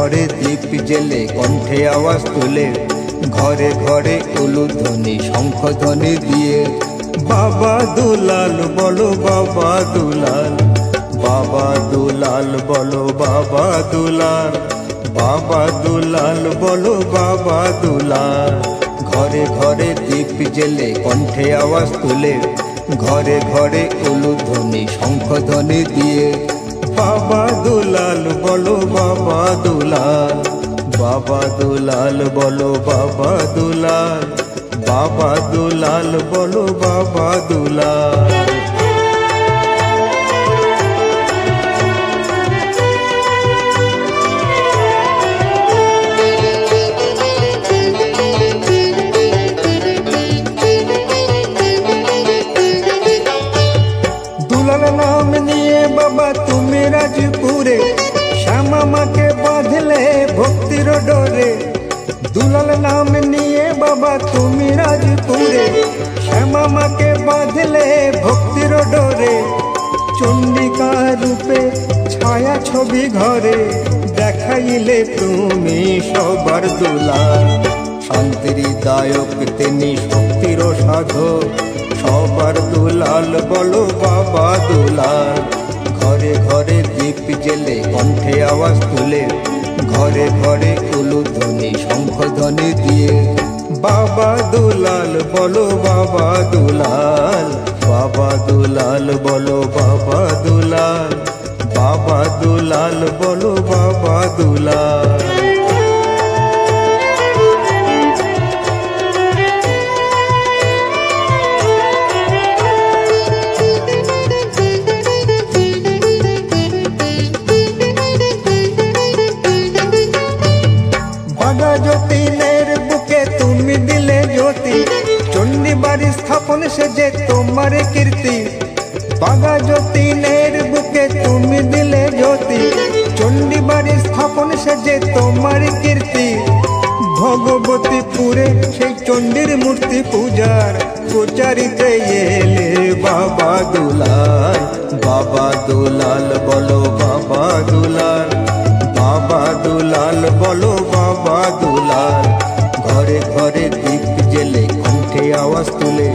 ঘরে দীপ জেলে কণ্ঠে আওয়াজ তুলে, ঘরে ঘরে উলুধ্বনি শঙ্খধ্বনি দিয়ে, বাবা দুলাল বলো বাবা দুলাল, বাবা দুলাল বলো বাবা দুলাল, বাবা দুলাল বলো বাবা দুলাল। ঘরে ঘরে দীপ জেলে কণ্ঠে আওয়াজ তুলে, ঘরে ঘরে উলুধ্বনি শঙ্খধ্বনি দিয়ে, বাবা দুলাল বলো বাবা দুলাল, বাবা দুলাল বলো বাবা দুলাল, বাবা দুলাল বলো বাবা দুলাল। দুলাল নাম নিয়ে বাবা তুমি রাজপুরে, শ্যামা মাকে বাঁধলে ভক্তির ডোরে। দুলাল নাম নিয়ে বাবা তুমি রাজপুরে, শ্যামা মাকে বাঁধলে ভক্তির ডোরে। চণ্ডিকা রূপে ছায়া ছবি ঘরে, দেখাইলে তুমি সবার দুলাল। শান্তির দায়ক তিনি শক্তির সাধক, সবার দুলাল বলো বাবা দুলাল। ঘরে ঘরে দীপ জেলে কণ্ঠে আওয়াজ তুলে, ঘরে ঘরে উলুধ্বনি শঙ্খধ্বনি দিয়ে, বাবা দুলাল বলো বাবা দুলাল, বাবা দুলাল বলো বাবা দুলাল, বাবা দুলাল বলো বাবা দুলাল। বাঘা যতীনের বুকে তুমি দিলে জ্যোতি, চণ্ডী বাড়ি স্থাপন সেজে তোমার কীর্তি। বাঘা যতীনের বুকে তুমি দিলে জ্যোতি, চণ্ডী বাড়ি স্থাপন সেজে তোমার কীর্তি। ভগবতীপুরে সেই চণ্ডীর মূর্তি পূজার প্রচারিতে এলে বাবা দুলাল, বাবা দুলাল বলো বাবা দুলাল, বাবা দুলাল বলো বাবা দুলাল। ঘরে ঘরে দীপ জেলে কণ্ঠে আওয়াজ তুলে,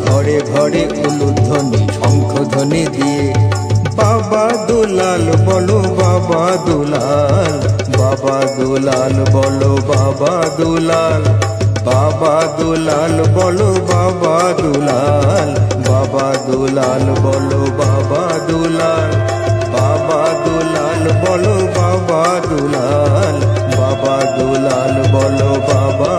ঘরে ঘরে উলুধ্বনি শঙ্খধ্বনি দিয়ে, বাবা দুলাল বলো বাবা দুলাল, বাবা দুলাল বলো বাবা দুলাল, বাবা দুলাল বলো বাবা দুলাল, বাবা দুলাল বলো বাবা দুলাল, বাবা দুলাল বলো বাবা দুলাল, বাবা দুলাল বলো বাবা